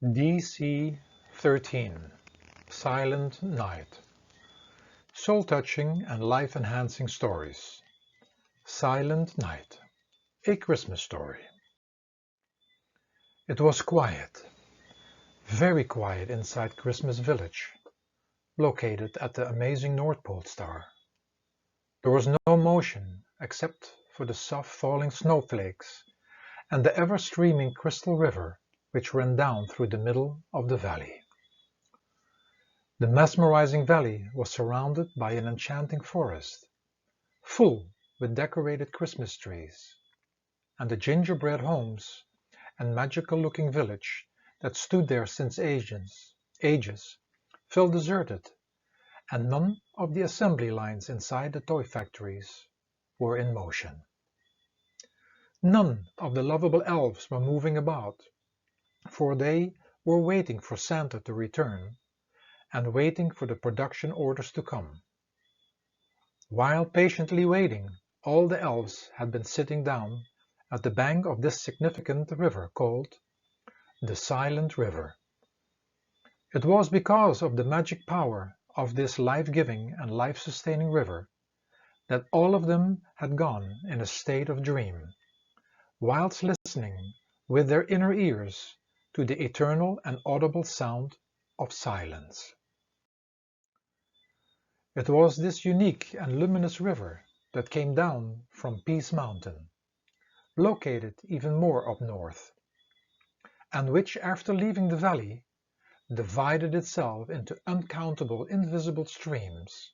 DC13 Silent Night. Soul-touching and life-enhancing stories. Silent Night. A Christmas story. It was quiet, very quiet inside Christmas Village, located at the amazing North Pole star. There was no motion except for the soft falling snowflakes and the ever-streaming crystal river which ran down through the middle of the valley. The mesmerizing valley was surrounded by an enchanting forest, full with decorated Christmas trees, and the gingerbread homes and magical-looking village that stood there since ages felt deserted, and none of the assembly lines inside the toy factories were in motion. None of the lovable elves were moving about, for they were waiting for Santa to return and waiting for the production orders to come. While patiently waiting, all the elves had been sitting down at the bank of this significant river called the Silent River. It was because of the magic power of this life-giving and life-sustaining river that all of them had gone in a state of dream, whilst listening with their inner ears to the eternal and audible sound of silence. It was this unique and luminous river that came down from Peace Mountain, located even more up north, and which, after leaving the valley, divided itself into uncountable invisible streams,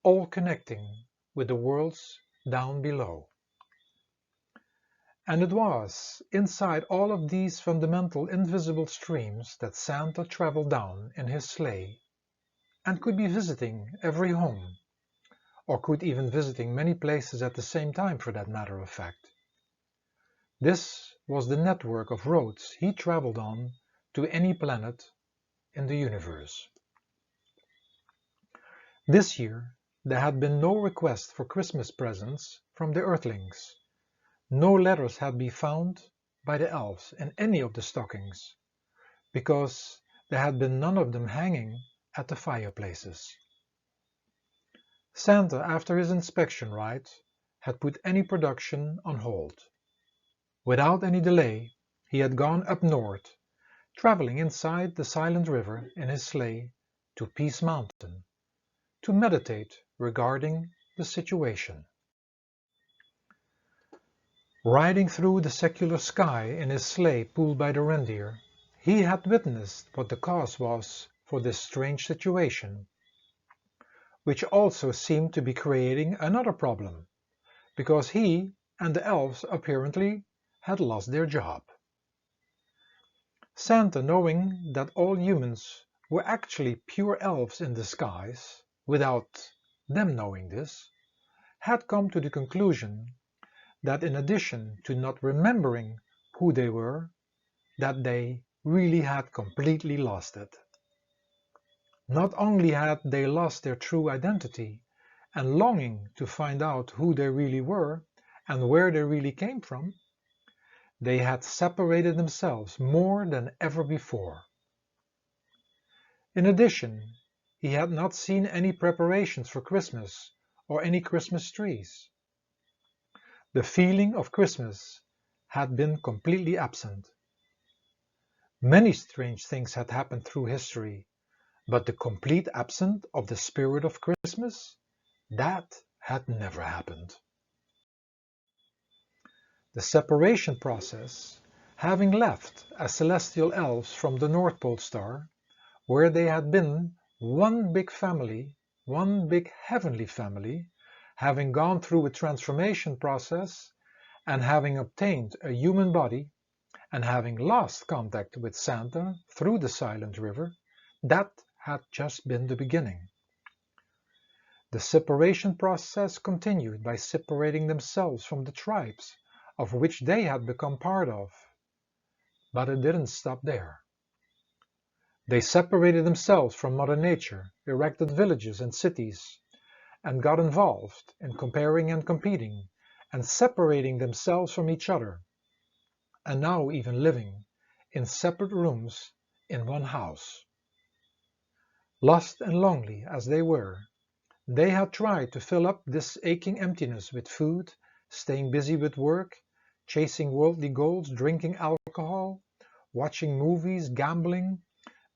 all connecting with the worlds down below. And it was inside all of these fundamental invisible streams that Santa traveled down in his sleigh, and could be visiting every home, or could even visiting many places at the same time, for that matter of fact. This was the network of roads he traveled on to any planet in the universe. This year there had been no request for Christmas presents from the Earthlings. No letters had been found by the elves in any of the stockings, because there had been none of them hanging at the fireplaces. Santa, after his inspection ride, had put any production on hold. Without any delay, he had gone up north, traveling inside the Silent River in his sleigh to Peace Mountain, to meditate regarding the situation. Riding through the secular sky in his sleigh pulled by the reindeer, he had witnessed what the cause was for this strange situation, which also seemed to be creating another problem, because he and the elves apparently had lost their job. Santa, knowing that all humans were actually pure elves in disguise, without them knowing this, had come to the conclusion that in addition to not remembering who they were, that they really had completely lost it. Not only had they lost their true identity and longing to find out who they really were and where they really came from, they had separated themselves more than ever before. In addition, he had not seen any preparations for Christmas or any Christmas trees. The feeling of Christmas had been completely absent. Many strange things had happened through history, but the complete absence of the spirit of Christmas, that had never happened. The separation process, having left as celestial elves from the North Pole star, where they had been one big family, one big heavenly family, having gone through a transformation process and having obtained a human body and having lost contact with Santa through the Silent River, that had just been the beginning. The separation process continued by separating themselves from the tribes of which they had become part of, but it didn't stop there. They separated themselves from Mother Nature, erected villages and cities, and got involved in comparing and competing and separating themselves from each other, and now even living in separate rooms in one house. Lost and lonely as they were, they had tried to fill up this aching emptiness with food, staying busy with work, chasing worldly goals, drinking alcohol, watching movies, gambling,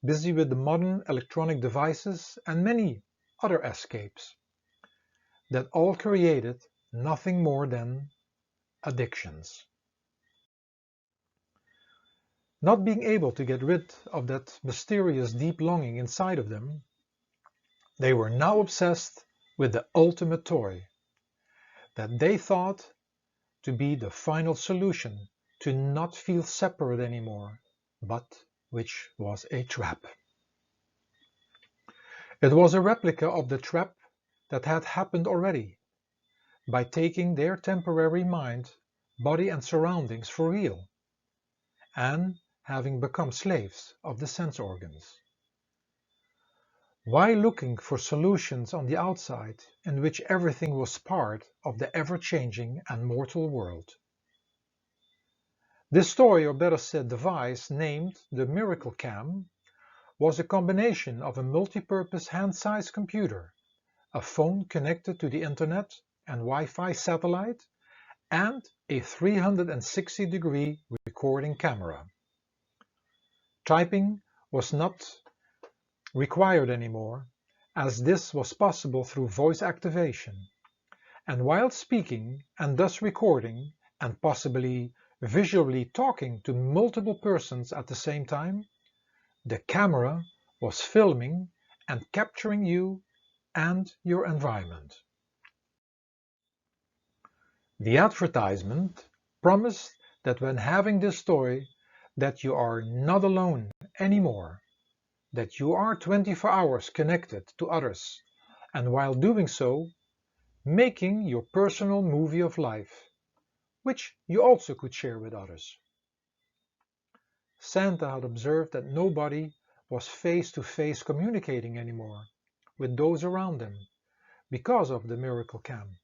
busy with the modern electronic devices and many other escapes that all created nothing more than addictions. Not being able to get rid of that mysterious deep longing inside of them, they were now obsessed with the ultimate toy that they thought to be the final solution to not feel separate anymore, but which was a trap. It was a replica of the trap that had happened already, by taking their temporary mind, body and surroundings for real, and having become slaves of the sense organs. Why looking for solutions on the outside in which everything was part of the ever-changing and mortal world? This toy, or better said device, named the Miracle Cam, was a combination of a multi-purpose hand-sized computer, a phone connected to the internet and Wi-Fi satellite, and a 360-degree recording camera. Typing was not required anymore, as this was possible through voice activation, and while speaking and thus recording and possibly visually talking to multiple persons at the same time, the camera was filming and capturing you and your environment. The advertisement promised that when having this toy that you are not alone anymore, that you are 24 hours connected to others, and while doing so, making your personal movie of life, which you also could share with others. Santa had observed that nobody was face-to-face communicating anymore with those around them because of the Miracle Cam.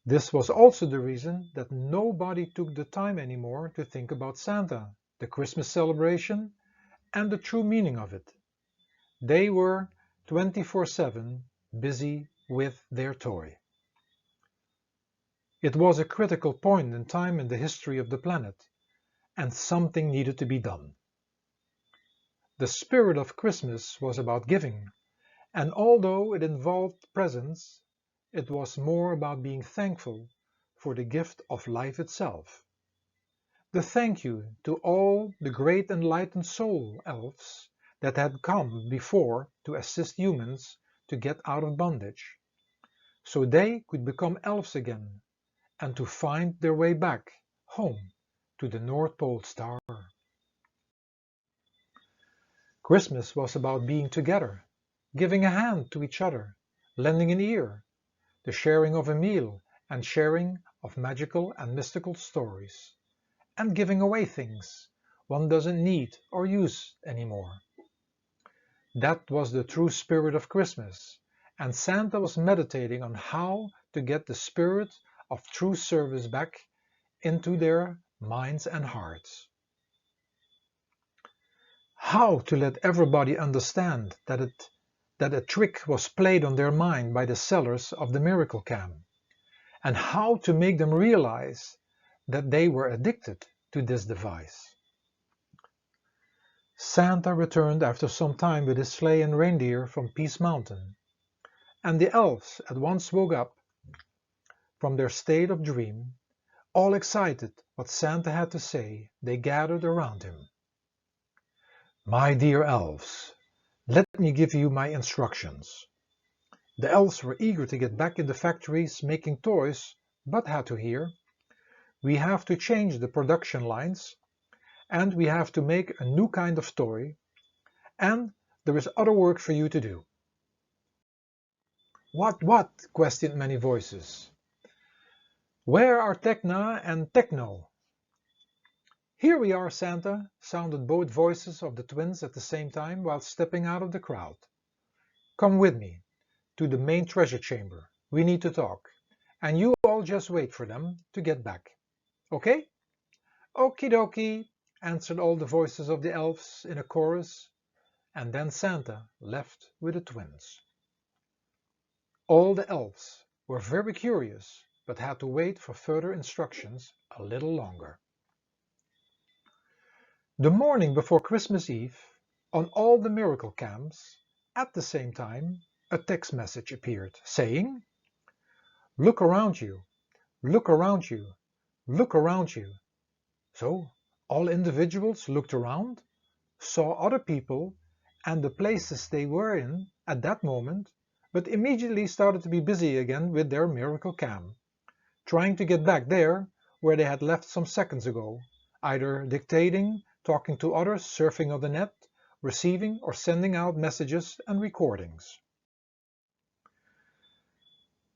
This was also the reason that nobody took the time anymore to think about Santa, the Christmas celebration, and the true meaning of it. They were 24/7 busy with their toy. It was a critical point in time in the history of the planet, and something needed to be done. The spirit of Christmas was about giving, and although it involved presents, it was more about being thankful for the gift of life itself. The thank you to all the great enlightened soul elves that had come before to assist humans to get out of bondage, so they could become elves again and to find their way back home to the North Pole Star. Christmas was about being together, giving a hand to each other, lending an ear, the sharing of a meal and sharing of magical and mystical stories, and giving away things one doesn't need or use anymore. That was the true spirit of Christmas, and Santa was meditating on how to get the spirit of true service back into their minds and hearts. How to let everybody understand that a trick was played on their mind by the sellers of the Miracle Cam, and how to make them realize that they were addicted to this device. Santa returned after some time with his sleigh and reindeer from Peace Mountain, and the elves at once woke up from their state of dream. All excited what Santa had to say, they gathered around him. "My dear elves, let me give you my instructions." The elves were eager to get back in the factories making toys, but had to hear, "We have to change the production lines, and we have to make a new kind of toy, and there is other work for you to do." What?" questioned many voices. "Where are Techna and Techno?" "Here we are, Santa," sounded both voices of the twins at the same time while stepping out of the crowd. "Come with me to the main treasure chamber. We need to talk, and you all just wait for them to get back. Okay?" "Okie dokie," answered all the voices of the elves in a chorus, and then Santa left with the twins. All the elves were very curious, but had to wait for further instructions a little longer. The morning before Christmas Eve, on all the miracle camps, at the same time, a text message appeared saying, "Look around you, look around you, look around you." So all individuals looked around, saw other people and the places they were in at that moment, but immediately started to be busy again with their miracle cam, trying to get back there where they had left some seconds ago, either dictating, talking to others, surfing on the net, receiving or sending out messages and recordings.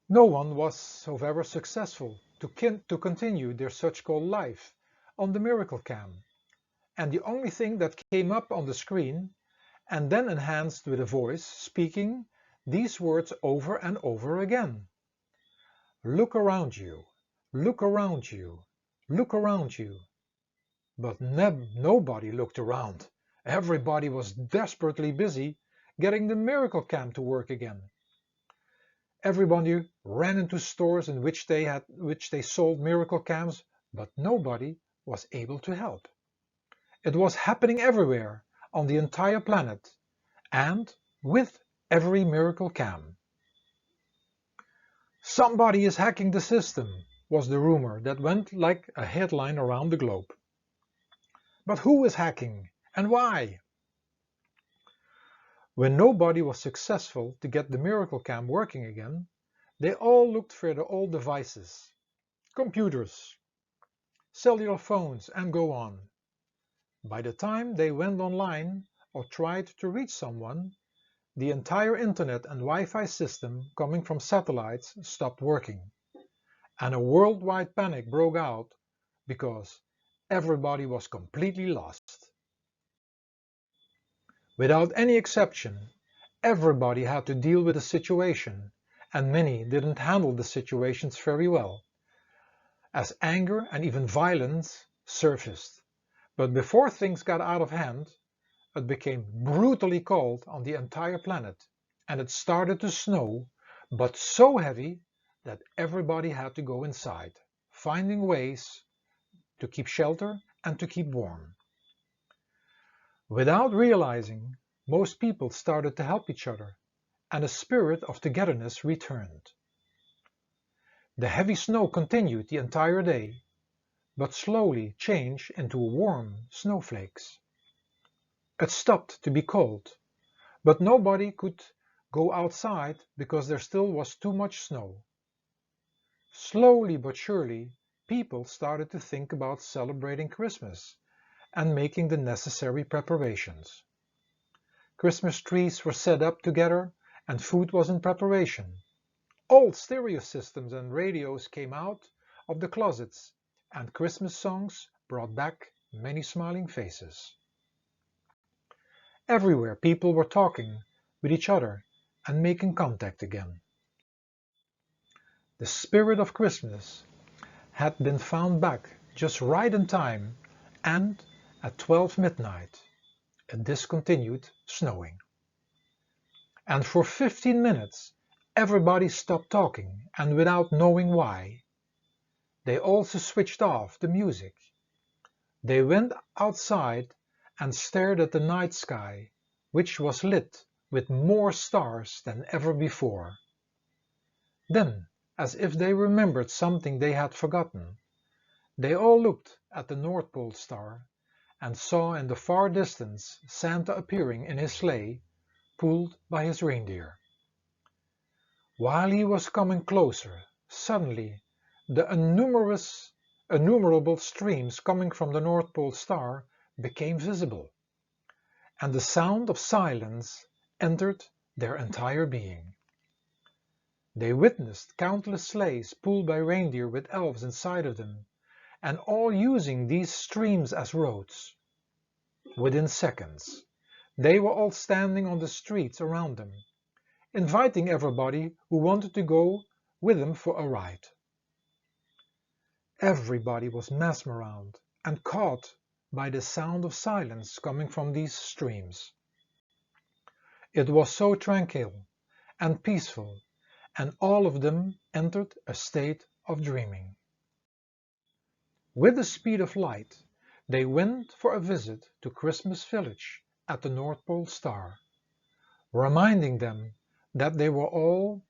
No one was, however, successful to continue their so-called life on the miracle cam, and the only thing that came up on the screen, and then enhanced with a voice speaking these words over and over again: "Look around you, look around you, look around you." But nobody looked around. Everybody was desperately busy getting the miracle cam to work again. Everybody ran into stores in which they sold miracle cams, but nobody was able to help. It was happening everywhere on the entire planet, and with every miracle cam. "Somebody is hacking the system," was the rumor that went like a headline around the globe. But who is hacking, and why? When nobody was successful to get the miracle cam working again, they all looked for the old devices, computers, cellular phones, and go on. By the time they went online or tried to reach someone, the entire internet and Wi-Fi system coming from satellites stopped working, and a worldwide panic broke out because everybody was completely lost. Without any exception, everybody had to deal with the situation, and many didn't handle the situations very well, as anger and even violence surfaced. But before things got out of hand, it became brutally cold on the entire planet, and it started to snow, but so heavy that everybody had to go inside, finding ways to keep shelter and to keep warm. Without realizing, most people started to help each other, and a spirit of togetherness returned. The heavy snow continued the entire day, but slowly changed into warm snowflakes. It stopped to be cold, but nobody could go outside because there still was too much snow. Slowly but surely, people started to think about celebrating Christmas and making the necessary preparations. Christmas trees were set up together and food was in preparation. Old stereo systems and radios came out of the closets, and Christmas songs brought back many smiling faces. Everywhere people were talking with each other and making contact again. The spirit of Christmas had been found back just right in time, and at 12 midnight it discontinued snowing. And for 15 minutes everybody stopped talking, and without knowing why. They also switched off the music. They went outside and stared at the night sky, which was lit with more stars than ever before. Then, as if they remembered something they had forgotten, they all looked at the North Pole star and saw in the far distance Santa appearing in his sleigh, pulled by his reindeer. While he was coming closer, suddenly the innumerable streams coming from the North Pole star became visible, and the sound of silence entered their entire being. They witnessed countless sleighs pulled by reindeer with elves inside of them, and all using these streams as roads. Within seconds, they were all standing on the streets around them, inviting everybody who wanted to go with them for a ride. Everybody was mesmerized and caught by the sound of silence coming from these streams. It was so tranquil and peaceful, and all of them entered a state of dreaming. With the speed of light, they went for a visit to Christmas Village at the North Pole Star, reminding them that they were all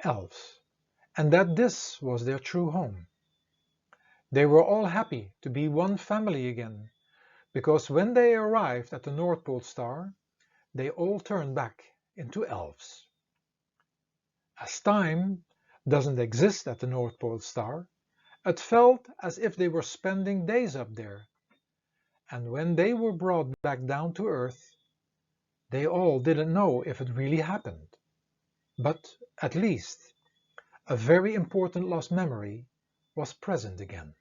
elves, and that this was their true home. They were all happy to be one family again, because when they arrived at the North Pole Star, they all turned back into elves. As time doesn't exist at the North Pole Star, it felt as if they were spending days up there, and when they were brought back down to Earth, they all didn't know if it really happened. But at least a very important lost memory was present again.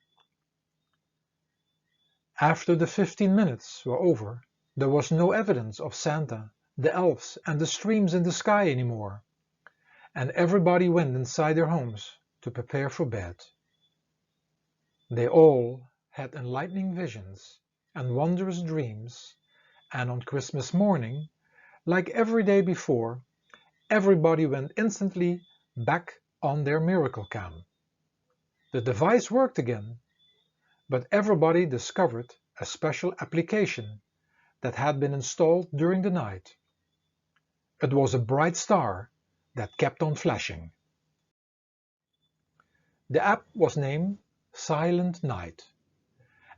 After the 15 minutes were over, there was no evidence of Santa, the elves, and the streams in the sky anymore, and everybody went inside their homes to prepare for bed. They all had enlightening visions and wondrous dreams, and on Christmas morning, like every day before, everybody went instantly back on their miracle cam. The device worked again, but everybody discovered a special application that had been installed during the night. It was a bright star that kept on flashing. The app was named Silent Night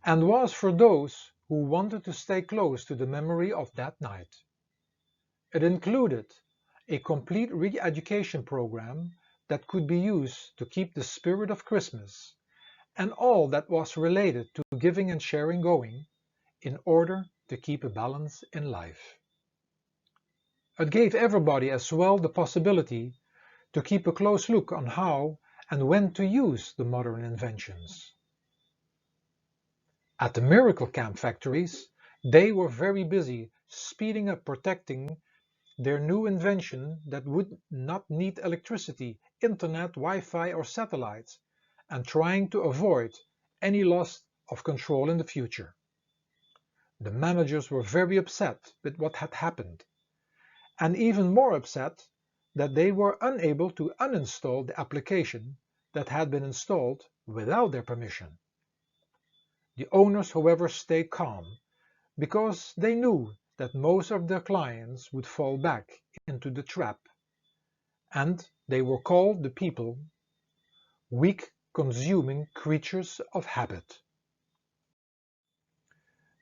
and was for those who wanted to stay close to the memory of that night. It included a complete re-education program that could be used to keep the spirit of Christmas and all that was related to giving and sharing going in order to keep a balance in life. It gave everybody as well the possibility to keep a close look on how and when to use the modern inventions. At the Miracle Camp factories, they were very busy speeding up protecting their new invention that would not need electricity, internet, Wi-Fi or satellites, and trying to avoid any loss of control in the future. The managers were very upset with what had happened, and even more upset that they were unable to uninstall the application that had been installed without their permission. The owners, however, stayed calm, because they knew that most of their clients would fall back into the trap, and they were called the people weak consuming creatures of habit.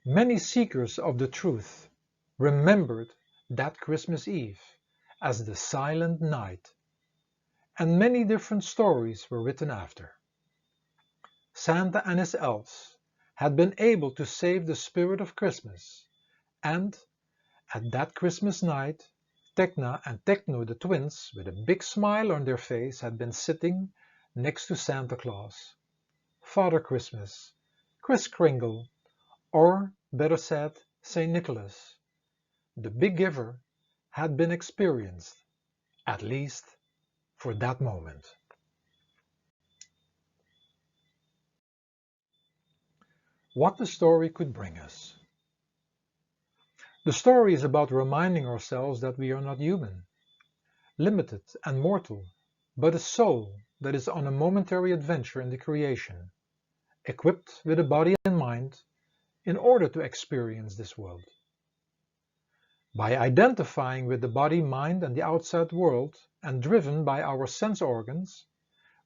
Many seekers of the truth remembered that Christmas Eve as the silent night, and many different stories were written after. Santa and his elves had been able to save the spirit of Christmas, and at that Christmas night, Tekna and Techno, the twins, with a big smile on their face, had been sitting next to Santa Claus, Father Christmas, Kris Kringle, or better said, Saint Nicholas. The big giver had been experienced, at least for that moment. What the story could bring us. The story is about reminding ourselves that we are not human, limited and mortal, but a soul that is on a momentary adventure in the creation, equipped with a body and mind in order to experience this world. By identifying with the body, mind and the outside world and driven by our sense organs,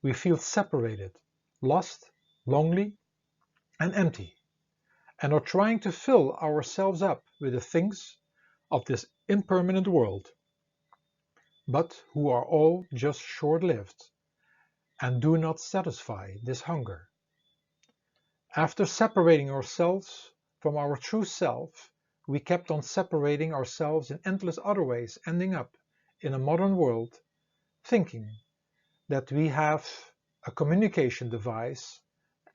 we feel separated, lost, lonely and empty, and are trying to fill ourselves up with the things of this impermanent world, but who are all just short-lived and do not satisfy this hunger. After separating ourselves from our true self, we kept on separating ourselves in endless other ways, ending up in a modern world thinking that we have a communication device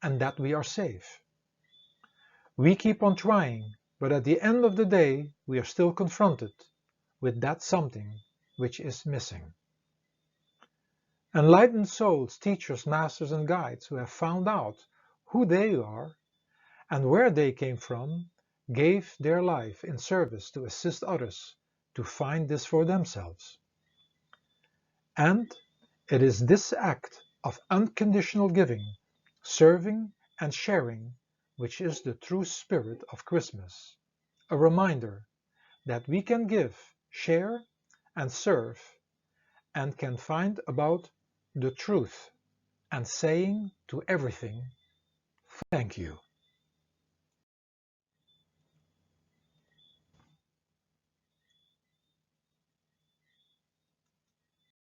and that we are safe. We keep on trying, but at the end of the day we are still confronted with that something which is missing. Enlightened souls, teachers, masters and guides who have found out who they are and where they came from, gave their life in service to assist others to find this for themselves. And it is this act of unconditional giving, serving, and sharing which is the true spirit of Christmas, a reminder that we can give, share, and serve, and can find about the truth and saying to everything, thank you.